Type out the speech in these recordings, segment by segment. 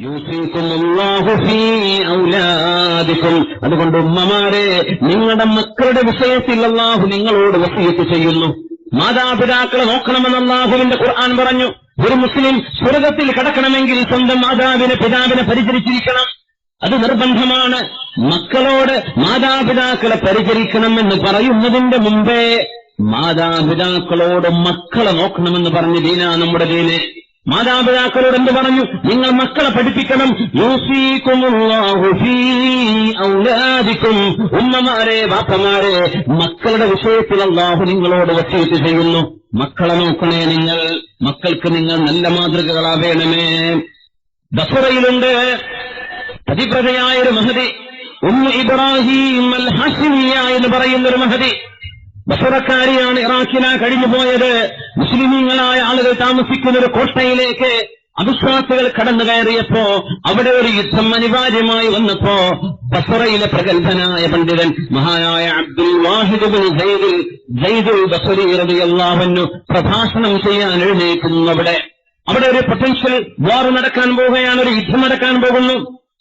യൂസിക്കുമുല്ലാഹു ഫീ ഔലാദിക്കും. അതുകൊണ്ട് ഉമ്മമാരെ, നിങ്ങളുടെ മക്കളുടെ വിഷയത്തിൽ അല്ലാഹു നിങ്ങളോട് വസിയത്ത് ചെയ്യുന്നു. മാതാപിതാക്കളെ നോക്കണമെന്ന് അല്ലാഹുവിന്റെ ഖുർആൻ പറഞ്ഞു. ഒരു മുസ്ലിം സ്വർഗ്ഗത്തിൽ കടക്കണമെങ്കിൽ സ്വന്തം പിതാവിനെ പരിചരിച്ചിരിക്കണം. അത് നിർബന്ധമാണ്. മക്കളോട് മാതാപിതാക്കളെ പരിചരിക്കണമെന്ന് പറയുന്നതിന്റെ മുമ്പേ മാതാപിതാക്കളോട് മക്കളെ നോക്കണമെന്ന് പറഞ്ഞ ദീനാ നമ്മുടെ ദീന്. മാതാപിതാക്കളോട് എന്ത് പറഞ്ഞു? നിങ്ങൾ മക്കളെ പഠിപ്പിക്കണം. യൂസിക്കുമുല്ലാഹു ഫീ ഔലാദിക്കും. ഉമ്മമാരെ, ബാപ്പമാരെ, മക്കളുടെ വിഷയത്തിൽ അല്ലാഹു നിങ്ങളോട് വസിയത്ത് ചെയ്യുന്നു. മക്കളെ നോക്കണേ നിങ്ങൾ. മക്കൾക്ക് നിങ്ങൾ നല്ല മാതൃകകളാവേണമേ. ബസ്റയിലുണ്ട് പതിവ്രതയായൊരു മഹദി, ഉമ്മു ഇബ്രാഹിം അൽ ഹാഷിമിയ എന്ന് പറയുന്നൊരു മഹദി. ബസ്റക്കാരിയാണ്, ഇറാഖിലാ കഴിഞ്ഞുപോയത്. മുസ്ലിമീങ്ങളായ ആളുകൾ താമസിക്കുന്ന ഒരു കോട്ടയിലേക്ക് അവിശ്വാസികൾ കടന്നു കയറിയപ്പോ അവിടെ ഒരു യുദ്ധം അനിവാര്യമായി വന്നപ്പോ ബസ്റയിലെ പ്രഗത്ഭനായ പണ്ഡിതൻ മഹാനായ അബ്ദുൽ വാഹിദ് ബിൻ സയ്യിദുൽ ബസ്രി റളിയല്ലാഹു അൻഹു പ്രഭാഷണം ചെയ്യാൻ എഴുന്നേൽക്കുന്നു. അവിടെ ഒരു പൊട്ടൻഷ്യൽ വാർ നടക്കാൻ പോവുകയാണ്, ഒരു യുദ്ധം നടക്കാൻ പോകുന്നു.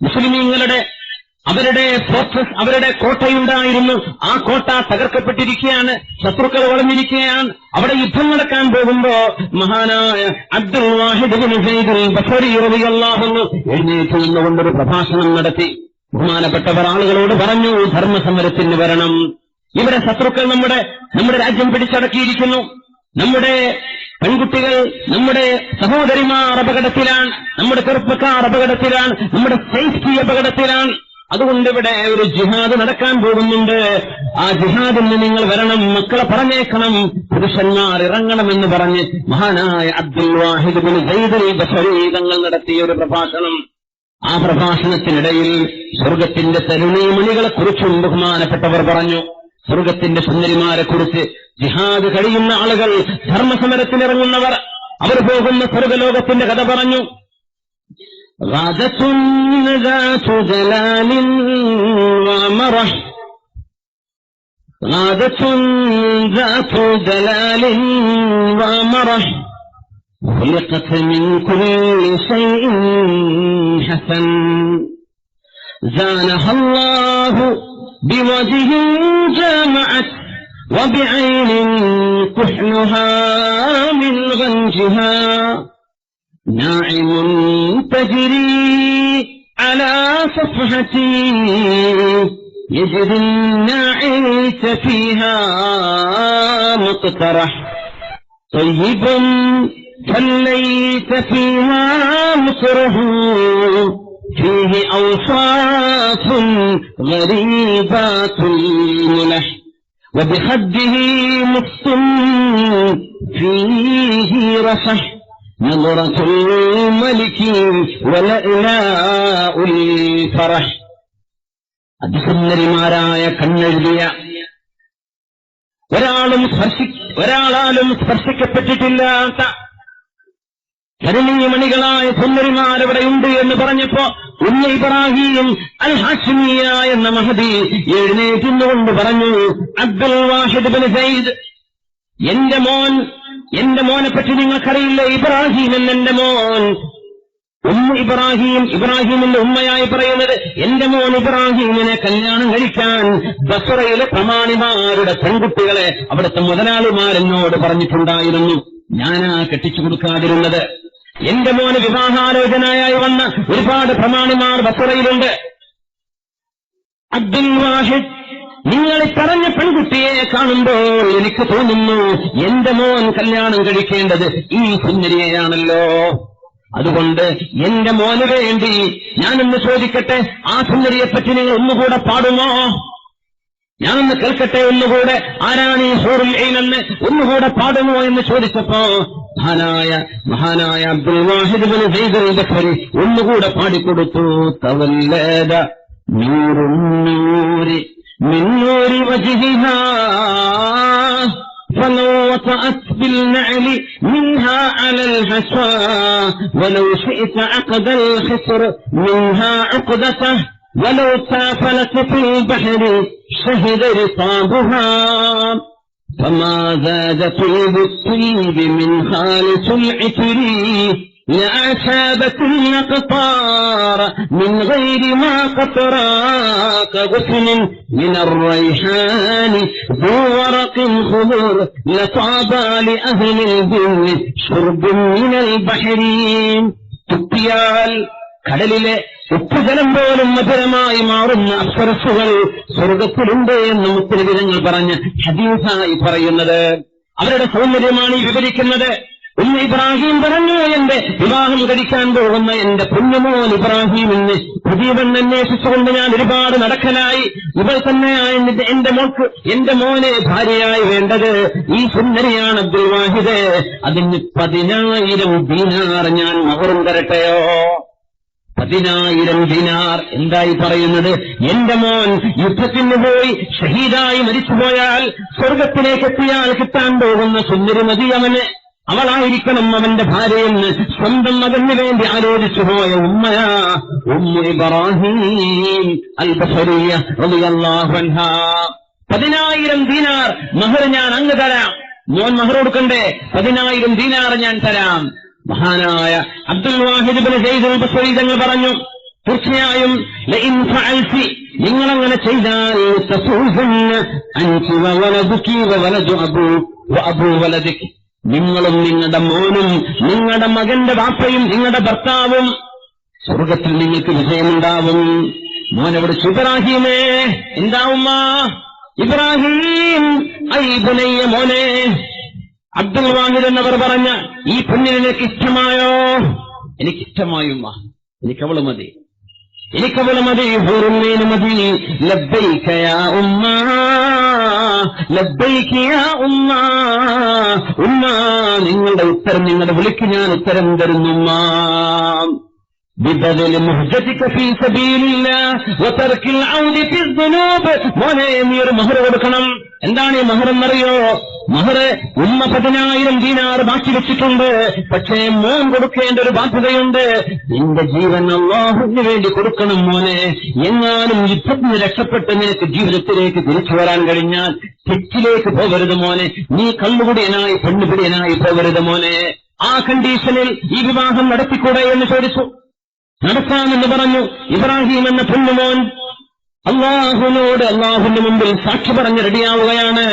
മുസ്ലിമീങ്ങളുടെ അവരുടെ ഫോർട്രസ്, അവരുടെ കോട്ടയുണ്ടായിരുന്നു. ആ കോട്ട തകർക്കപ്പെട്ടിരിക്കുകയാണ്, ശത്രുക്കൾ വളഞ്ഞിരിക്കുകയാണ്. അവിടെ യുദ്ധം നടക്കാൻ പോകുമ്പോ മഹാനായ അബ്ദുൽ വാഹിദ് ബിൻ സയ്യിദുൽ ബസ്രി റളിയല്ലാഹു അൻഹു എഴുന്നേറ്റ് നിന്നുകൊണ്ടൊരു പ്രഭാഷണം നടത്തി. ബഹുമാനപ്പെട്ടവർ ആളുകളോട് പറഞ്ഞു, ധർമ്മസമരത്തിന് വരണം. ഇവിടെ ശത്രുക്കൾ നമ്മുടെ രാജ്യം പിടിച്ചടക്കിയിരിക്കുന്നു. നമ്മുടെ പെൺകുട്ടികൾ, നമ്മുടെ സഹോദരിമാർ അപകടത്തിലാണ്, നമ്മുടെ ചെറുപ്പക്കാർ അപകടത്തിലാണ്, നമ്മുടെ സേഫ്റ്റി അപകടത്തിലാണ്. അതുകൊണ്ട് ഇവിടെ ഒരു ജിഹാദ് നടക്കാൻ പോകുന്നുണ്ട്. ആ ജിഹാദിന് നിങ്ങൾ വരണം, മക്കളെ പറഞ്ഞേക്കണം, പുരുഷന്മാർ ഇറങ്ങണമെന്ന് പറഞ്ഞ് മഹാനായ അബ്ദുൽ വാഹിദ് ബിൻ സയ്യിദുൽ ബസ്രി തങ്ങൾ നടത്തിയ ഒരു പ്രഭാഷണം. ആ പ്രഭാഷണത്തിനിടയിൽ സ്വർഗത്തിന്റെ തരുണീമണികളെ കുറിച്ചും ബഹുമാനപ്പെട്ടവർ പറഞ്ഞു. സ്വർഗത്തിന്റെ സുന്ദരിമാരെ കുറിച്ച്, ജിഹാദ് കഴിയുന്ന ആളുകൾ, ധർമ്മസമരത്തിനിറങ്ങുന്നവർ, അവർ പോകുന്ന സ്വർഗലോകത്തിന്റെ കഥ പറഞ്ഞു. غادة ذات جلال ومرح، غادة ذات جلال ومرح، خلقت من كل شيء حسن، زانها الله بوجه جامعت وبعين كحلها من غنجها، ناعم تجري على صفحتي يجد الناعيس فيها مقترح، طيب فليس فيها مكره، فيه أوصاف غريبات الملح، وبخده مص فيه رشح، نظرة الملك ولألاء الفرح. അതിസുന്ദരിമാരായ കണ്ണെഴുതിയ ഒരാളാലും സ്പർശിക്കപ്പെട്ടിട്ടില്ലാത്ത ധരണീമണികളായ സുന്ദരിമാരവിടെയുണ്ട് എന്ന് പറഞ്ഞപ്പോ ഉമ്മ ഇബ്രാഹിം അൽ ഹാഷിമിയ എന്ന മഹദി എഴുന്നേറ്റുകൊണ്ട് പറഞ്ഞു, അബ്ദുൽ വാഹിദ് ബിൻ സയ്യിദ്, എന്റെ മോനെ പറ്റി നിങ്ങൾക്കറിയില്ല. ഇബ്രാഹിം എന്നെന്റെ മോൻ. ഇബ്രാഹിമിന്റെ ഉമ്മയായി പറയുന്നത്, എന്റെ മോൻ ഇബ്രാഹിമിനെ കല്യാണം കഴിക്കാൻ ബസ്റയിലെ പ്രമാണിമാരുടെ പെൺകുട്ടികളെ അവിടുത്തെ മുതലാളിമാരെന്നോട് പറഞ്ഞിട്ടുണ്ടായിരുന്നു. ഞാനാ കെട്ടിച്ചു കൊടുക്കാതിരുന്നത്. എന്റെ മോന് വിവാഹാലോചനയായി വന്ന ഒരുപാട് പ്രമാണിമാർ ബസ്റയിലുണ്ട്. അബ്ദുൽ വാഹിദ്, നിങ്ങൾ പറഞ്ഞ പെൺകുട്ടിയെ കാണുമ്പോൾ എനിക്ക് തോന്നുന്നു എന്റെ മോൻ കല്യാണം കഴിക്കേണ്ടത് ഈ സുന്ദരിയെയാണല്ലോ. അതുകൊണ്ട് എന്റെ മോന് വേണ്ടി ഞാനൊന്ന് ചോദിക്കട്ടെ, ആ സുന്ദരിയെപ്പറ്റി നിങ്ങൾ ഒന്നുകൂടെ പാടുമോ? ഞാനൊന്ന് കേൾക്കട്ടെ ഒന്നുകൂടെ. ആരാണ് ഈ ഹൂറുൽ ഐൻ എന്ന് ഒന്നുകൂടെ പാടുമോ എന്ന് ചോദിച്ചപ്പോ മഹാനായ അബ്ദുൽ വാഹിദ് ബിൻ സയ്യിദുൽ ബസ്രി ഒന്നുകൂടെ പാടിക്കൊടുത്തു. തവല്ലദ നൂറുൻ നൂരി من نور وجهها فلو وطأت بالنعل منها على الحصى ولو شئت عقد الخصر منها عقدته ولو سافلت في البحر شهد رصابها فما زاد طيب الطيب من خالص العطر لأعشابة الأقطار من غير ما قطرا كغصن من الريحان ذو ورق خضر لطابى لأهل الجن شرب من البحرين. തുപ്പിയാൽ കടലിലെ ഉപ്പുജലം പോലും മധുരമായി മാറുന്ന അപ്സരസ്സുകൾ സ്വർഗത്തിലുണ്ട് എന്ന് മുത്തനബിതങ്ങൾ പറഞ്ഞ് ഹദീസായി പറയുന്നത്. അവരുടെ സൗന്ദര്യമാണ് ഈ വിവരിക്കുന്നത്. ഇബ്രാഹിം പറഞ്ഞു, എന്റെ വിവാഹം കഴിക്കാൻ പോകുന്ന എന്റെ പൊന്നുമോൻ ഇബ്രാഹിമിന് പുതിയവൻ അന്വേഷിച്ചുകൊണ്ട് ഞാൻ ഒരുപാട് നടക്കലായി. ഇവൾ തന്നെയായി എന്റെ മോനെ ഭാര്യയായി വേണ്ടത് ഈ സുന്ദരിയാണ് അബ്ദുൽ വാഹിദ്. അതിന് 10,000 ദീനാർ ഞാൻ മഹറും തരട്ടെയോ? 10,000 ദീനാർ. എന്തായി പറയുന്നത്? എന്റെ മോൻ യുദ്ധത്തിന് പോയി ഷഹീദായി മരിച്ചുപോയാൽ സ്വർഗത്തിലേക്ക് എത്തിയാൽ കിട്ടാൻ പോകുന്ന സുന്ദരിമതി അവളായിരിക്കണം അവന്റെ ഭാര്യയെന്ന് സ്വന്തം മകന് വേണ്ടി ആലോചിച്ചു പോയ ഉമ്മയാ ഉമ്മു ഇബ്രാഹിം അൽ-ബസരിയ റളിയല്ലാഹു അൻഹാ. 10,000 ദീനാർ മഹർ ഞാൻ അങ്ങ് തരാം. മോൻ മഹർ കൊടുക്കണ്ടേ? 10,000 ദീനാർ ഞാൻ തരാം. മഹാനായ അബ്ദുൽ വാഹിദ് ഇബ്നു സയ്യിദ് അൽ-ബസരി തങ്ങൾ പറഞ്ഞു, തീർച്ചയായും ലഇൻ ഫഅൽതി, നിങ്ങളങ്ങനെ ചെയ്താൽ തസൂസന്ന അൻതി വവലദുകി വവലദു അബൂ വലദികി, നിങ്ങളും നിങ്ങളുടെ മോനും നിങ്ങളുടെ മകന്റെ വാപ്പയും നിങ്ങളുടെ ഭർത്താവും സ്വർഗത്തിൽ നിങ്ങൾക്ക് വിജയമുണ്ടാവും. മോനവിടെ ഇബ്രാഹിമേ, എന്താ ഉമ്മ? ഇബ്രാഹിം ഐ ബുനയ്യ, മോനെ. അബ്ദുൽ വാഹിദ് എന്നവർ പറഞ്ഞ ഈ പെണ്ണിനെ നിനക്ക് ഇഷ്ടമായോ? എനിക്കിഷ്ടമായി ഉമ്മ, എനിക്കവള് മതി, എനിക്കവള് മതി, ഹൂറുന്നേന് മതി. ലബ്ബൈക യാ ഉമ്മ, ലബ്ബൈക യാ ഉമ്മ. ഉമ്മ, നിങ്ങളുടെ ഉത്തരം, നിങ്ങളുടെ വിളിക്ക് ഞാൻ ഉത്തരം തരുന്നു ഉമ്മ. ബിബദലി മുഹ്ജതിക ഫീ സബീലില്ലാഹ് വതർകിൽ ഔദി ഫീ ദുനൂബ്. മോനെ, നീ ഒരു മഹർ കൊടുക്കണം. എന്താണ് ഈ മഹർ എന്നറിയോ? മഹർ ഉമ്മ 10,000 ദീനാർ ബാക്കി വെച്ചിട്ടുണ്ട്. പക്ഷേ മോൻ കൊടുക്കേണ്ട ഒരു ബാധ്യതയുണ്ട്. നിന്റെ ജീവൻ അല്ലാഹുവിന് വേണ്ടി കൊടുക്കണം മോനെ. എങ്ങാനും യുദ്ധത്തിന് രക്ഷപ്പെട്ട് നിനക്ക് ജീവിതത്തിലേക്ക് തിരിച്ചു വരാൻ കഴിഞ്ഞാൽ തെറ്റിലേക്ക് പോകരുത് മോനെ. നീ കള്ളുകുടിയനായി പെണ്ണുപിടിയനായി പോകരുത് മോനെ. ആ കണ്ടീഷനിൽ ഈ വിവാഹം നടത്തിക്കൂടെ എന്ന് ചോദിച്ചു. നടത്താമെന്ന് പറഞ്ഞു. ഇബ്രാഹിം എന്ന പൊന്നുമോൻ അള്ളാഹുവിനോട് അള്ളാഹുവിന്റെ മുമ്പിൽ സാക്ഷി പറഞ്ഞ് റെഡിയാവുകയാണ്.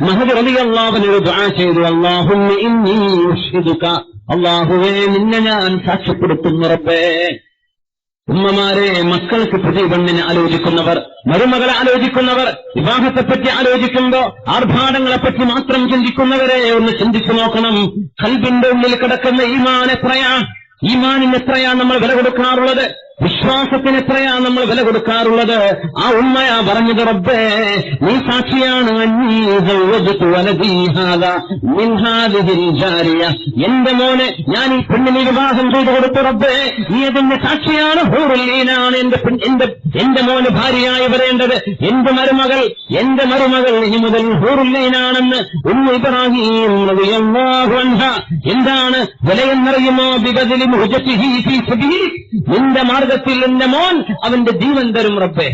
മഹദി റളിയല്ലാഹു ദുആ ചെയ്തു, അല്ലാഹുമ്മ ഇന്നി ഉശ്ഹിദുക, അള്ളാഹുവേ നിന്നെ ഞാൻ സാക്ഷ്യപ്പെടുത്തുന്നു റബ്ബേ. ഉമ്മമാരെ, മക്കൾക്ക് പുതിയ പെണ്ണിനെ ആലോചിക്കുന്നവർ, മരുമകളെ ആലോചിക്കുന്നവർ, വിവാഹത്തെപ്പറ്റി ആലോചിക്കുമ്പോ ആർഭാടങ്ങളെപ്പറ്റി മാത്രം ചിന്തിക്കുന്നവരെ ഒന്ന് ചിന്തിച്ചു നോക്കണം. ഖൽബിന്റെ ഉള്ളിൽ കിടക്കുന്ന ഈമാനിന് എത്രയാ നമ്മൾ വില കൊടുക്കാറുള്ളത്? വിശ്വാസത്തിന് എത്രയാ നമ്മൾ വില കൊടുക്കാറുള്ളത്? ആ ഉമ്മയാ പറഞ്ഞത്, റബ്ബേ നീ സാക്ഷിയാണ്, എന്റെ മോനെ ഞാൻ ഈ പെണ്ണിനെ വിവാഹം ചെയ്തു കൊടുത്തു റബ്ബേ, നീ അതിന്റെ സാക്ഷിയാണ്. ഹൂറുല്ലീനാണ് എന്റെ മോന് ഭാര്യയായി വരേണ്ടത്. എന്റെ മരുമകൾ ഇനി മുതൽ ഹൂറുല്ലീനാണെന്ന് ഉമ്മ ഇബ്രാഹിം റളിയല്ലാഹു അൻഹാ. എന്താണ് വിലയെന്നറിയുമോ? ബിബദലി മുഹ്ജതിഹി ഫീ സബീലിക്, നിന്റെ മാർഗത്തിൽ എന്റെ മോൻ അവന്റെ ജീവൻ തരും റബ്ബേ.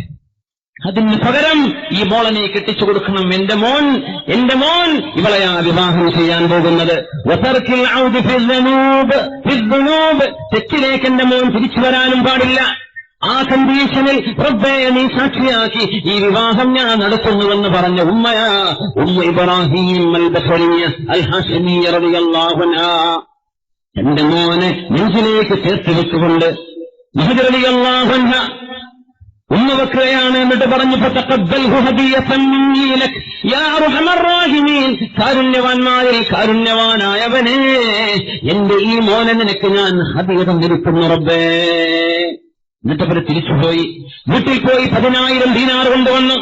അതിന് പകരം ഈ മോളനെ കെട്ടിച്ചു കൊടുക്കണം. എന്റെ മോൻ ഇവളെയാ വിവാഹം ചെയ്യാൻ പോകുന്നത്. വതർകിൽ ഔദി ഫി ദുനൂബ്, തെറ്റിലേക്ക് എന്റെ മോൻ തിരിച്ചു വരാനും പാടില്ല. ആ കണ്ടീഷനിൽ റബ്ബേ നീ സാക്ഷിയാക്കി ഈ വിവാഹം ഞാൻ നടത്തുന്നുവെന്ന് പറഞ്ഞ ഉമ്മയാ ഉമ്മ ഇബ്രാഹിം അൽ-ബസരിയ അൽ-ഹാശിമിയ റളിയല്ലാഹു അൻഹാ. എന്റെ മോനെ നെഞ്ചിലേക്ക് ചേർത്ത് വെച്ചുകൊണ്ട് മഹദി റളിയല്ലാഹു അൻഹ ഉമ്മ വെക്കുകയാണ്. എന്നിട്ട് പറഞ്ഞു, ഫതഖബ്ബൽഹു ഹദിയതൻ മിന്നീ ലക് യാ അർഹമർ റഹീമീൻ, കാരുണ്യവാന്മാരിൽ കാരുണ്യവാനായവനേ, എന്റെ ഈ മോനെ നിനക്ക് ഞാൻ ഹദിയ തന്നിരിക്കുന്നു റബ്ബേ. എന്നിട്ട് അവർ തിരിച്ചുപോയി. വീട്ടിൽ പോയി 10,000 ദീനാർ കൊണ്ടുവന്നു.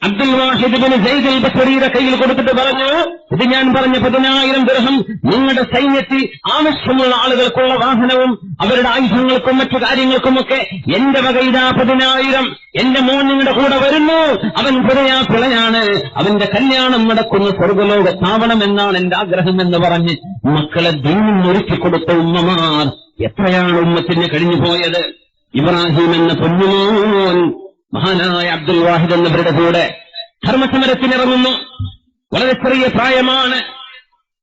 അബ്ദുൽ വാഹിദ് ഇബ്നു സയ്യിദ് അൽ-ബസരിയുടെ കയ്യിൽ കൊടുത്തിട്ട് പറഞ്ഞു, ഇത് ഞാൻ പറഞ്ഞ 10,000 ദിർഹം നിങ്ങളുടെ സൈന്യത്തിൽ ആവശ്യമുള്ള ആളുകൾക്കുള്ള വാഹനവും അവരുടെ ആയുധങ്ങൾക്കും മറ്റു കാര്യങ്ങൾക്കുമൊക്കെ എന്റെ വക ഇതാ 10,000. എന്റെ മോൻ നിങ്ങളുടെ കൂടെ വരുന്നു. അവൻ പിളയാണ്. അവന്റെ കല്യാണം നടക്കുന്ന സ്വർഗ്ഗലോകത്താവണമെന്നാണ് എന്റെ ആഗ്രഹം എന്ന് പറഞ്ഞ് മക്കളെ ദീനിൽ ഒരുക്കിക്കൊടുത്ത ഉമ്മമാർ എത്രയാണ് ഉമ്മത്തിന് കഴിഞ്ഞു പോയത്. ഇബ്രാഹിം എന്ന പൊന്നുമോൻ മഹാനായ അബ്ദുൽ വാഹിദ് എന്നവരുടെ കൂടെ ധർമ്മസമരത്തിനിറങ്ങുന്നു. വളരെ ചെറിയ പ്രായമാണ്.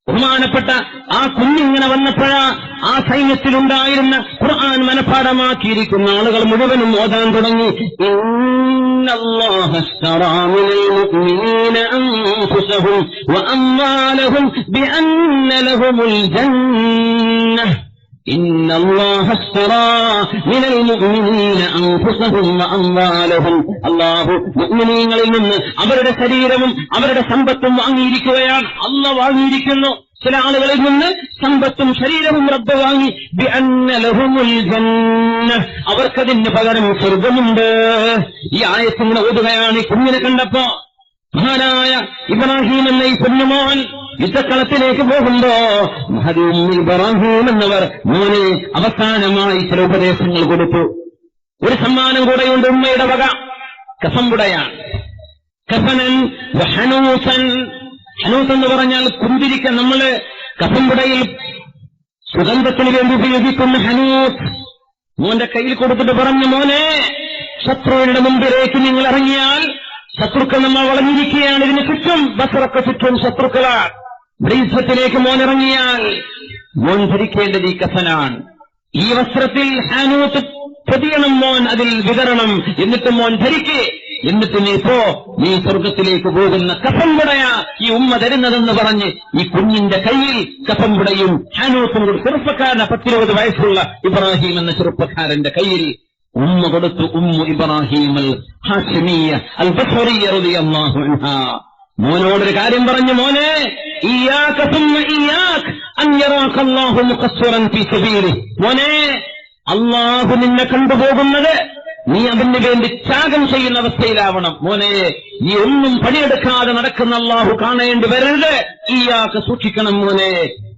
ബഹുമാനപ്പെട്ട ആ കുഞ്ഞിങ്ങനെ വന്നപ്പോഴാ ആ സൈന്യത്തിലുണ്ടായിരുന്ന ഖുർആൻ മനഃപാഠമാക്കിയിരിക്കുന്ന ആളുകൾ മുഴുവനും ഓതാൻ തുടങ്ങി. ഇന്നല്ലാഹ അശ്തറാ മിനൽ മുഅ്മിനീന അൻഫുസഹും വഅംവാലഹും ബിഅന്ന ലഹുമുൽ ജന്നഹ്. ഇന്നല്ലാഹ അശ്തറാ മിനൽ മുഅ്മിനീന അൻഫുസഹും വഅംവാലഹും. അല്ലാഹു മുഅ്മിനീങ്ങളിൽ നിന്ന് അവരുടെ ശരീരവും അവരുടെ സമ്പത്തും വാങ്ങിയിരിക്കുകയാണ്. അല്ലാഹു വാങ്ങിയിരിക്കുന്നു. ചില ആളുകളിൽ നിന്ന് സമ്പത്തും ശരീരവും റബ്ബ് വാങ്ങി. ബിഅന്ന ലഹുമുൽ ജന്നഹ്, അവർക്കതിന് പകരം സ്വർഗമുണ്ട്. ഈ ആയത്തിനെ ഓതുകയാണ്. ഈ കുഞ്ഞിനെ കണ്ടപ്പോ മഹാനായ ഇബ്രാഹിം എന്ന ഈ കുഞ്ഞുമോൻ യുദ്ധക്കളത്തിലേക്ക് പോകുമ്പോ മഹദി ഇബ്രാഹിം എന്നവർ മോനെ അവസാനമായി ചില ഉപദേശങ്ങൾ കൊടുത്തു. ഒരു സമ്മാനം കൂടെയുണ്ട് ഉമ്മയുടെ വക. കഫംകുടയാണ്. കഫനൻ ഹനൂസൻ. ഹനൂസ് എന്ന് പറഞ്ഞാൽ കുന്തിരിക്ക. നമ്മള് കഫംകുടയിൽ സുഗന്ധത്തിന് വേണ്ടി ഉപയോഗിക്കുന്ന ഹനൂസ് മോന്റെ കയ്യിൽ കൊടുത്തിട്ട് പറഞ്ഞു, മോനെ ശത്രുവിന്റെ മുമ്പിലേക്ക് നിങ്ങൾ ഇറങ്ങിയാൽ ശത്രുക്കൾ നമ്മൾ വളഞ്ഞിരിക്കുകയാണ്. ഇതിന് ചുറ്റും ബസറൊക്കെ ചുറ്റും ശത്രുക്കളാണ്. ബ്രീസത്തിലേക്ക് മോൻ ഇറങ്ങിയാൽ മോൻ ധരിക്കേണ്ടത് ഈ കഫനാണ്. ഈ വസ്ത്രത്തിൽ ഹാനൂത്ത് പൊതിയണം മോൻ, അതിൽ വിതരണം. എന്നിട്ട് മോൻ ധരിക്കേ. എന്നിട്ട് നീ സ്വർഗത്തിലേക്ക് പോകുന്ന കഫൻകുടയാ ഈ ഉമ്മ തരുന്നതെന്ന് പറഞ്ഞ് ഈ കുഞ്ഞിന്റെ കയ്യിൽ കഫൻകുടയും ഹാനൂത്തും കൂടി ചെറുപ്പക്കാരന് 10-20 വയസ്സുള്ള ഇബ്രാഹിം എന്ന ചെറുപ്പക്കാരന്റെ കയ്യിൽ ഉമ്മ കൊടുത്തു. ഉമ്മു ഇബ്രാഹിം അൽ ഹാഷിമിയ്യ അൽ ബസ്രിയ്യ റളിയല്ലാഹു അൻഹാ മോനോടൊരു കാര്യം പറഞ്ഞു, മോനെ ഇയ്യാക സുമ്മ ഇയ്യാക അൻ യറാക അല്ലാഹു മുഖസ്സിറൻ ഫീ സബീലിഹി. മോനെ, അല്ലാഹു നിന്നെ കണ്ടുപോകുന്നത് നീ അവന് വേണ്ടി ത്യാഗം ചെയ്യുന്ന അവസ്ഥയിലാവണം. മോനെ, നീ ഒന്നും പണിയെടുക്കാതെ നടക്കുന്ന അല്ലാഹു കാണേണ്ടി വരരുത്. ഇയ്യാക സൂക്ഷിക്കണം മോനെ.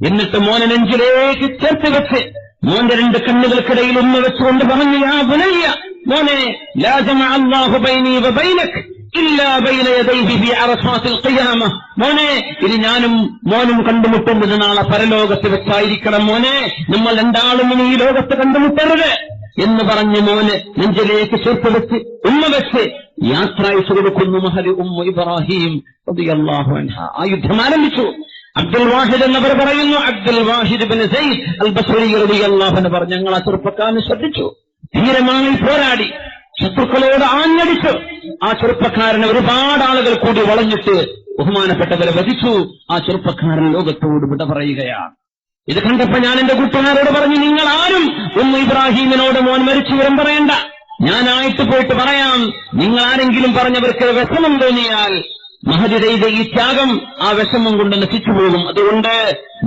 എന്നിട്ട് മോനെ നെഞ്ചിലേക്ക് ചേർത്ത് വെച്ച് മോന്റെ 2 കണ്ണുകൾക്കിടയിൽ ഉമ്മ വെച്ചുകൊണ്ട് പറഞ്ഞു, യാ ബുനയ്യ, മോനെ, ലാ ജമഅ അല്ലാഹു ബൈനി വ ബൈനക ഇല്ലാ ബൈന യദൈഹി ഫീ അറസാത്തിൽ ഖിയാമ. മോനെ, ഇത് ഞാനും മോനും കണ്ടുമുട്ടുന്നത് നാളെ പരലോകത്ത് വെച്ചായിരിക്കണം. മോനെ, നമ്മൾ രണ്ടാളും ഇനി ഈ ലോകത്ത് കണ്ടുമുട്ടരുത് എന്ന് പറഞ്ഞ് മോന് നെഞ്ചിലേക്ക് ചേർത്ത് വെച്ച് ഉമ്മ വെച്ച് യാത്ര അയച്ചു കൊടുക്കുന്നു മഹദി ഉമ്മു ഇബ്രാഹിം റളിയല്ലാഹു അൻഹാ. ആ യുദ്ധം ആരംഭിച്ചു. അബ്ദുൽ വാഹിദ് എന്നവർ പറയുന്നു, അബ്ദുൽ വാഹിദ് ഇബ്നു സയ്യിദ് അൽ ബസ്രി റളിയല്ലാഹു അൻഹു പറഞ്ഞു, ഞങ്ങൾ ആ ചെറുപ്പക്കാരനെ ശ്രദ്ധിച്ചു. ധീരമായി പോരാടി ശത്രുക്കളോട് ആഞ്ഞടിച്ചു. ആ ചെറുപ്പക്കാരനെ ഒരുപാട് ആളുകൾ കൂടി വളഞ്ഞിട്ട് ബഹുമാനപ്പെട്ടവരെ വധിച്ചു. ആ ചെറുപ്പക്കാരൻ ലോകത്തോട് വിട പറയുകയാണ്. ഇത് കണ്ടപ്പോ ഞാൻ എന്റെ കൂട്ടുകാരോട് പറഞ്ഞു, നിങ്ങൾ ആരും ഉമ്മു ഇബ്രാഹിമിനോട് മോൻ മരിച്ചു വിവരം പറയണ്ട. ഞാനായിട്ട് പോയിട്ട് പറയാം. നിങ്ങൾ ആരെങ്കിലും പറഞ്ഞവർക്ക് വിഷമം തോന്നിയാൽ മഹദി ചെയ്ത ഈ ത്യാഗം ആ വിഷമം കൊണ്ട് നശിച്ചു പോകും. അതുകൊണ്ട്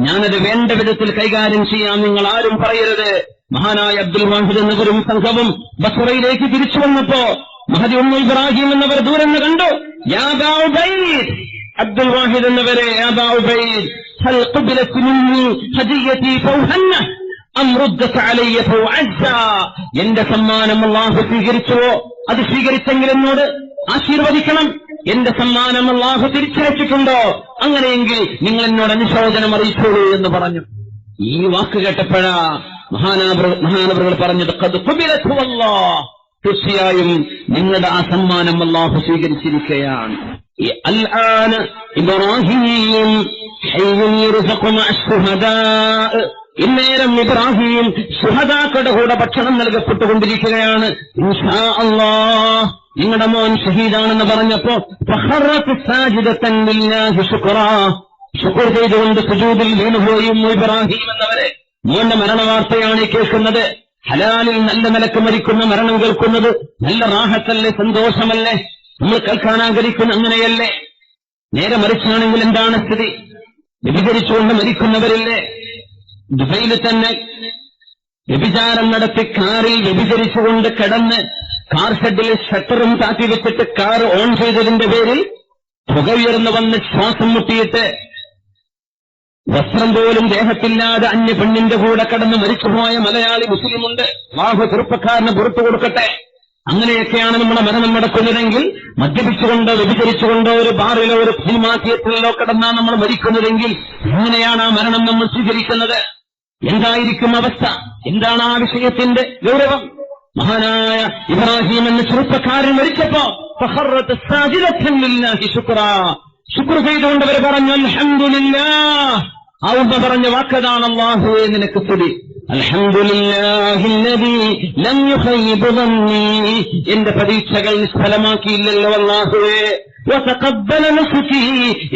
ഞാനത് വേണ്ട വിധത്തിൽ കൈകാര്യം ചെയ്യാം. നിങ്ങൾ ആരും പറയരുത്. മഹാനായ അബ്ദുൽ വാഹിദ് എന്നവരും സംഘവും ബസ്റയിലേക്ക് തിരിച്ചു വന്നപ്പോ മഹദി ഉമ്മു ഇബ്രാഹിം എന്നവർ ദൂരെന്ന് കണ്ടു. യാ അബാ ഉബൈദ്, അബ്ദുൽ വാഹിദ് എന്നവരെ, യാ അബാ ഉബൈദ്, ഹൽ ഖുബിലത് മിന്നി ഹദിയതി ഫൗഹന്ന അം റുദ്ദത അലയ്യ ഫൗഅസ്സ. എന്റെ സമ്മാനം അല്ലാഹു സ്വീകരിച്ചുവോ? അത് സ്വീകരിച്ചെങ്കിൽ എന്നോട് ആശീർവദിക്കണം. എന്റെ സമ്മാനം അല്ലാഹു തിരിച്ചയച്ചിട്ടുണ്ടോ? അങ്ങനെയെങ്കിൽ നിങ്ങൾ എന്നോട് അനുശോചനം അറിയിച്ചോളൂ എന്ന് പറഞ്ഞു. ഈ വാക്ക് കേട്ടപ്പോഴാ മഹാനവറുകൾ പറഞ്ഞത്, ഖദ് ഖുബിലത് വല്ലാഹ്, തീർച്ചയായും നിങ്ങളുടെ ആ സമ്മാനം അല്ലാഹു സ്വീകരിച്ചിരിക്കുകയാണ്. അൽആന ഇബ്രാഹിം ഹയ്യുൻ യുർസഖു മഅശ്ശുഹദാ. ഇന്നേരം ഇബ്രാഹിം ശുഹദാക്കളുടെ കൂടെ ഭക്ഷണം നൽകപ്പെട്ടുകൊണ്ടിരിക്കുകയാണ്. ഇൻഷാ അല്ലാഹ് നിങ്ങളുടെ മോൻ ഷഹീദാണെന്ന് പറഞ്ഞപ്പോ ഫഖറത് സാജിദതൻ ലില്ലാഹി ശുക്റാ, ശുക്ർ ചെയ്തുകൊണ്ട് സുജൂദിൽ വീണുപോയി ഇബ്രാഹിം എന്നവരെ. മോന്റെ മരണവാർത്തയാണ് കേൾക്കുന്നത്. ഹലാലിൽ നല്ല നിലക്ക് മരിക്കുന്ന മരണം കേൾക്കുന്നത് നല്ല റാഹത്തല്ലേ, സന്തോഷമല്ലേ? നമ്മൾ കേൾക്കാൻ ആഗ്രഹിക്കുന്ന അങ്ങനെയല്ലേ? നേരെ മറിച്ചാണെങ്കിൽ എന്താണ് സ്ഥിതി? വ്യഭിചരിച്ചുകൊണ്ട് മരിക്കുന്നവരില്ലേ? ദുബൈയിൽ തന്നെ വ്യഭിചാരം നടത്തി കാറിൽ വ്യഭിചരിച്ചുകൊണ്ട് കിടന്ന് കാർ ഷെഡിൽ ഷട്ടറും താത്തി വെച്ചിട്ട് കാർ ഓൺ ചെയ്തതിന്റെ പേരിൽ പുക ഉയർന്നു വന്ന് ശ്വാസം മുട്ടിയിട്ട് വസ്ത്രം പോലും ദേഹത്തില്ലാതെ അന്യ പെണ്ണിന്റെ കൂടെ കടന്ന് മരിച്ചുപോയ മലയാളി മുസ്ലിമുണ്ട്. അല്ലാഹു ചെറുപ്പക്കാരന് പുറത്തു കൊടുക്കട്ടെ. അങ്ങനെയൊക്കെയാണ് നമ്മുടെ മരണം നടക്കുന്നതെങ്കിൽ, മദ്യപിച്ചുകൊണ്ടോ വ്യഭിചരിച്ചുകൊണ്ടോ ഒരു ബാറിലോ ഒരു സിനിമാ തിയേറ്ററിലോ കിടന്നാ നമ്മൾ മരിക്കുന്നതെങ്കിൽ എങ്ങനെയാണ് ആ മരണം നമ്മൾ സ്വീകരിക്കുന്നത്? എന്തായിരിക്കും അവസ്ഥ? എന്താണ് ആ വിഷയത്തിന്റെ ഗൗരവം? മഹാനായ ഇബ്രാഹിം എന്ന ചെറുപ്പക്കാരൻ മരിച്ചപ്പോ ഫഖറത് സാജിദതൻ ലില്ലാഹി ശുക്റാ, ശുക്ർ ചെയ്തുകൊണ്ട് അവർ പറഞ്ഞു, അൽഹംദുലില്ലാഹ്, ആ ഉമ്മ പറഞ്ഞ വാക്കതാണ്, അല്ലാഹുവേ നിനക്ക് സ്തുതി. അൽഹംദുലില്ലാഹില്ലദീ ലം യുഖയ്യിബ് ദന്നി, എന്റെ പരീക്ഷകൾ നിഷ്ഫലമാക്കിയില്ലല്ലോ അല്ലാഹുവേ. വതഖബ്ബല നുസ്കി,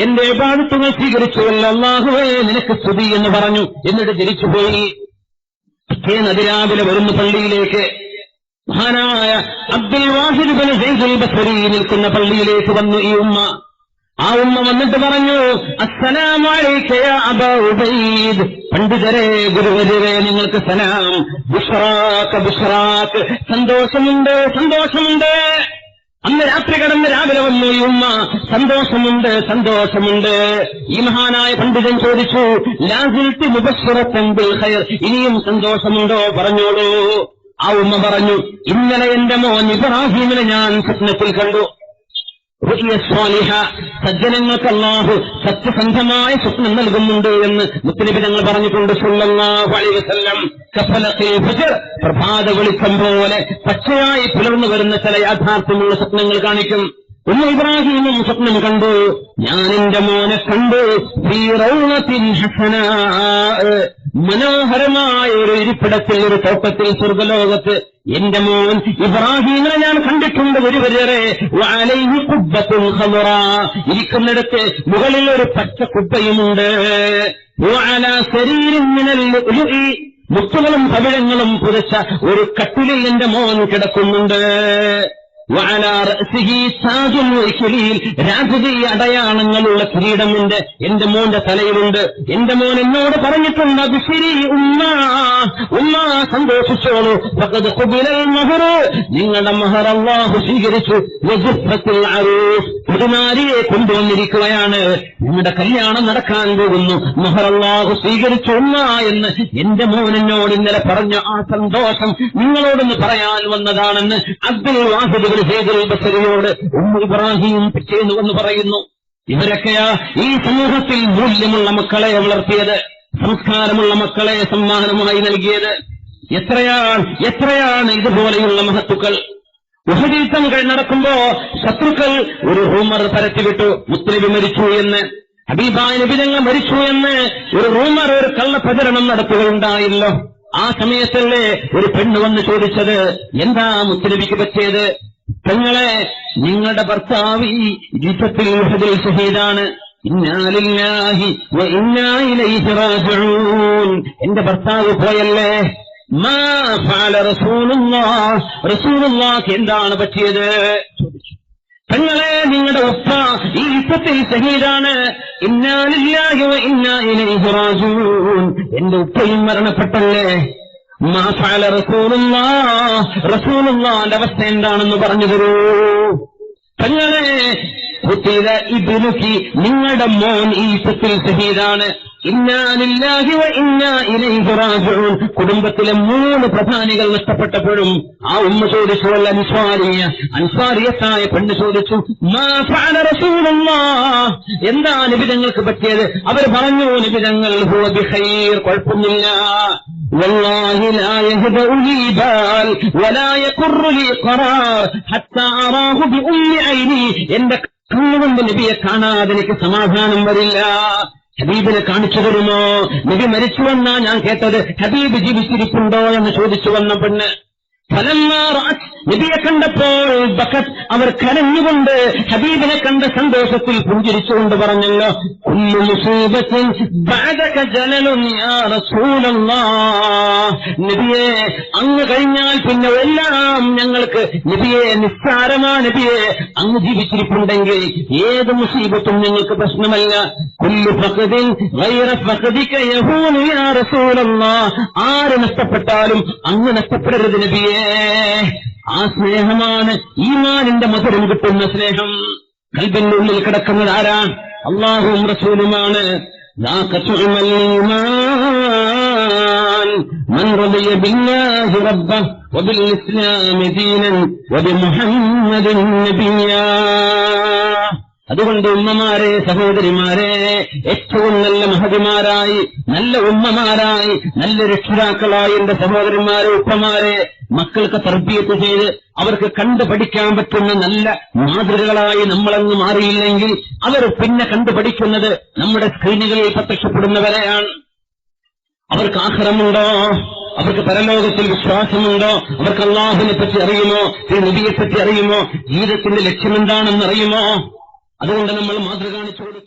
എന്റെ ഇബാദത്തുകൾ സ്വീകരിച്ചുവല്ലോ അല്ലാഹുവേ നിനക്ക് സ്തുതി എന്ന് പറഞ്ഞു. എന്നിട്ട് തിരിച്ചുപോയി. അതിരാവിലെ വരുന്ന പള്ളിയിലേക്ക്, മഹാനായ അബ്ദുൽ വാഹിദ് ബിൻ സൈദുൽ ബസ്രി നിൽക്കുന്ന പള്ളിയിലേക്ക് വന്നു ഈ ഉമ്മ. ആ ഉമ്മ വന്നിട്ട് പറഞ്ഞു, അസ്സലാമു അലൈക യാ അബാ ഉബൈദ്, പണ്ഡിതരെ ഗുരുവര്യരെ നിങ്ങൾക്ക് സലാം. ബുശ്റാക ബുശ്റാക, സന്തോഷമുണ്ട് സന്തോഷമുണ്ട്. അന്ന് രാത്രി കടന്ന് രാവിലെ വന്നു ഈ ഉമ്മ, സന്തോഷമുണ്ട് സന്തോഷമുണ്ട്. ഈ മഹാനായ പണ്ഡിതൻ ചോദിച്ചു, ലാസിൽതി മുബശ്ശിറത്തൻ ബിൽ ഖൈർ, ഇനിയും സന്തോഷമുണ്ടോ പറഞ്ഞോളൂ. ആ ഉമ്മ പറഞ്ഞു, ഇന്നലെ എന്റെ മോൻ ഇബ്രാഹിമിനെ ഞാൻ സ്വപ്നത്തിൽ കണ്ടു. സജ്ജനങ്ങൾക്ക് അല്ലാഹു സത്യസന്ധമായ സ്വപ്നം നൽകുന്നുണ്ട് എന്ന് മുത്തനബി തങ്ങൾ പറഞ്ഞിട്ടുണ്ട് സല്ലല്ലാഹു അലൈഹി വസല്ലം. കഫലഖിൽ ഫജ്ർ, പ്രഭാത വെളിച്ചം പോലെ പച്ചയായി പുലർന്നു വരുന്ന ചില യാഥാർത്ഥ്യമുള്ള സ്വപ്നങ്ങൾ കാണിക്കും. ഇബ്രാഹിമും സ്വപ്നം കണ്ടു, ഞാൻ എന്റെ മോനെ കണ്ടു ഫീ റൗളത്തിൻ ഹസനാ, മനോഹരമായ ഒരു ഇരിപ്പിടത്തിൽ, ഒരു തോട്ടത്തിൽ, സ്വർഗലോകത്ത് എന്റെ മോൻ ഇബ്രാഹിമിനെ ഞാൻ കണ്ടിട്ടുണ്ട്. ഗുരുവര്യരെ വഅലൈഹി ഖുബ്ബത്തുൻ ഖമറാ, ഇരിക്കുന്നിടത്ത് മുകളിൽ ഒരു പച്ച കുബ്ബയുമുണ്ട്. വഅലാ സരീരിൻ മിനൽ ലുഅ്ലുഇ, മുത്തുകളും പവിഴങ്ങളും പുതച്ച ഒരു കട്ടിലിൽ എന്റെ മോൻ കിടക്കുന്നുണ്ട്. വഅലാ റഅസിഹി താജുൽ ഇക്ലീൽ, രാജകീയ അടയാളങ്ങളുള്ള കിരീടം എന്റെ മോന്റെ തലയിലുണ്ട്. എന്റെ മോൻ എന്നോട് പറഞ്ഞിട്ടുണ്ട്, ബിശ്രി ഉമ്മ, ഉമ്മ സന്തോഷിച്ചോളൂ, ഫഖദ് ഖുബിലൽ മഹർ, നിങ്ങളുടെ മഹർ അല്ലാഹു സ്വീകരിച്ചു. വജഫത്തുൽ അറൂസ്, പുതുനാരിയെ കൊണ്ടുവന്നിരിക്കുകയാണ്, നിങ്ങളുടെ കല്യാണം നടക്കാൻ പോകുന്നു, മഹർ അല്ലാഹു സ്വീകരിച്ചു ഉമ്മ എന്ന് എന്റെ മോൻ എന്നോട് ഇന്നലെ പറഞ്ഞ ആ സന്തോഷം നിങ്ങളോടൊന്ന് പറയാൻ വന്നതാണെന്ന് അബ്ദുൽ വാഹിദ് ബസ്രിയോട് ഇബ്രാഹിം പിറ്റേന്ന് വന്ന് പറയുന്നു. ഇവരൊക്കെയാ ഈ സമൂഹത്തിൽ മൂല്യമുള്ള മക്കളെ വളർത്തിയത്, സംസ്കാരമുള്ള മക്കളെ സമ്മാനമായി നൽകിയത്. എത്രയാണ് ഇതുപോലെയുള്ള മഹത്തുക്കൾ. ഉഹദ് യുദ്ധം നടക്കുമ്പോ ശത്രുക്കൾ ഒരു റൂമർ പരത്തിവിട്ടു, മുത്തനബി മരിച്ചു എന്ന്, ഹബീബായ നബി തങ്ങൾ മരിച്ചു എന്ന് ഒരു റൂമർ, ഒരു കള്ളപ്രചരണം നടത്തുകയുണ്ടായല്ലോ. ആ സമയത്തല്ലേ ഒരു പെണ്ണ് വന്ന് ചോദിച്ചത്, എന്താ മുത്തനബിക്ക് പറ്റിയത്? പെങ്ങളെ, നിങ്ങളുടെ ഭർത്താവ് ഈ യുദ്ധത്തിൽ ഉഹദിൽ ഷഹീദാണ്, ഇന്നാ ലില്ലാഹി വ ഇന്നാ ഇലൈഹി റാജിഊൻ, എന്റെ ഭർത്താവ് പോയല്ലേ. മാ ഫഅല റസൂലുള്ളാഹ്, റസൂലുള്ളാഹിക്ക് എന്താണ് പറ്റിയത്? പെങ്ങളെ, നിങ്ങളുടെ ഉപ്പ ഈ യുദ്ധത്തിൽ ഷഹീദാണ്, ഇന്നാ ലില്ലാഹി വ ഇന്നാ ഇലൈഹി റാജിഊൻ, എന്റെ ഉപ്പയും മരണപ്പെട്ടല്ലേ. മാ ഫഅല റസൂലുള്ളാഹ്, റസൂലുള്ളാഹിന്റെ അവസ്ഥ എന്താണെന്ന് പറഞ്ഞു തരൂ. പെങ്ങളെ, ഖുതില ഇബ്നുകി, നിങ്ങളുടെ മോൻ ഈ യുദ്ധത്തിൽ ഷഹീദാണ്, ഇന്നാ ലില്ലാഹി വ ഇന്നാ ഇലൈഹി റാജിഊൻ. കുടുംബത്തിലെ 3 പ്രധാനികൾ നഷ്ടപ്പെട്ടപ്പോഴും ആ ഉമ്മ ചോദിച്ചു, അൻസാരിയത്തായ പെണ്ണ് ചോദിച്ചു, മാ ഫഅല റസൂലുള്ളാഹ്, എന്താ നബി തങ്ങൾക്ക് പറ്റിയത്? അവർ പറഞ്ഞു, നബി തങ്ങൾ ഹുവ ബിഖൈർ, കുഴപ്പമില്ല. വല്ലാഹി ലാ യഹ്ദഉ ലീ ബാൽ വലാ യഖറു ലീ ഖറാർ ഹത്താ അറാഹു ബി ഉമ്മി ഐനി, എന്റെ കണ്ണുകൊണ്ട് നബിയെ കാണാതെ എനിക്ക് സമാധാനം വരില്ല. ഹബീബിനെ കാണിച്ചു തരുമോ? നബി മരിച്ചുവെന്നാ ഞാൻ കേട്ടത്, ഹബീബ് ജീവിച്ചിരിപ്പുണ്ടോ എന്ന് ചോദിച്ചു വന്ന പെണ്ണ്. നബിയെ കണ്ടപ്പോൾ ബക്കത്ത്, അവർ കരഞ്ഞുകൊണ്ട് ഹബീബിനെ കണ്ട സന്തോഷത്തിൽ പുഞ്ചിരിച്ചുകൊണ്ട് പറഞ്ഞല്ലോ, കുല്ലു മുസീബത്തിൻ ബഅദക ജലലുൻ യാ റസൂലല്ലാഹ്, നബിയെ അങ്ങ് കഴിഞ്ഞാൽ പിന്നെ എല്ലാം ഞങ്ങൾക്ക് നബിയെ നിസ്സാരമാ. നബിയെ അങ്ങ് ജീവിച്ചിരിപ്പുണ്ടെങ്കിൽ ഏത് മുസീബത്തും ഞങ്ങൾക്ക് പ്രശ്നമല്ല. കുല്ലു ഫഖദിൻ ഗൈറ ഫഖദിക യഹൂനു യാ റസൂലല്ലാഹ്, ആര് നഷ്ടപ്പെട്ടാലും അങ്ങ് നഷ്ടപ്പെടരുത് നബിയെ. ആ സ്നേഹമാണ് ഈമാനിന്റെ മധുരം കിട്ടുന്ന സ്നേഹം. ഖൽബിന്റെ ഉള്ളിൽ കിടക്കുന്നത് ആരാണ്? അല്ലാഹുവും റസൂലുമാണ്. من رضي بالله ربا وبالإسلام دينا وبمحمد نبيا. അതുകൊണ്ട് ഉമ്മമാരെ, സഹോദരിമാരെ, ഏറ്റവും നല്ല മഹതിമാരായി, നല്ല ഉമ്മമാരായി, നല്ല രക്ഷിതാക്കളായി എന്റെ സഹോദരന്മാരെ, ഉപ്പമാരെ, മക്കൾക്ക് തർബിയത്ത് ചെയ്ത് അവർക്ക് കണ്ടു പഠിക്കാൻ പറ്റുന്ന നല്ല മാതൃകകളായി നമ്മളങ്ങ് മാറിയില്ലെങ്കിൽ അവർ പിന്നെ കണ്ടുപഠിക്കുന്നത് നമ്മുടെ സ്ക്രീനുകളിൽ പ്രത്യക്ഷപ്പെടുന്നവരെയാണ്. അവർക്ക് ആഖിറമുണ്ടോ? അവർക്ക് പരലോകത്തിൽ വിശ്വാസമുണ്ടോ? അവർക്ക് അല്ലാഹുവിനെ പറ്റി അറിയുമോ? നബിയെ പറ്റി അറിയുമോ? ജീവിതത്തിന്റെ ലക്ഷ്യമെന്താണെന്ന് അറിയുമോ? അതുകൊണ്ട് നമ്മൾ മാതൃക കാണിച്ചു കൊടുക്കും.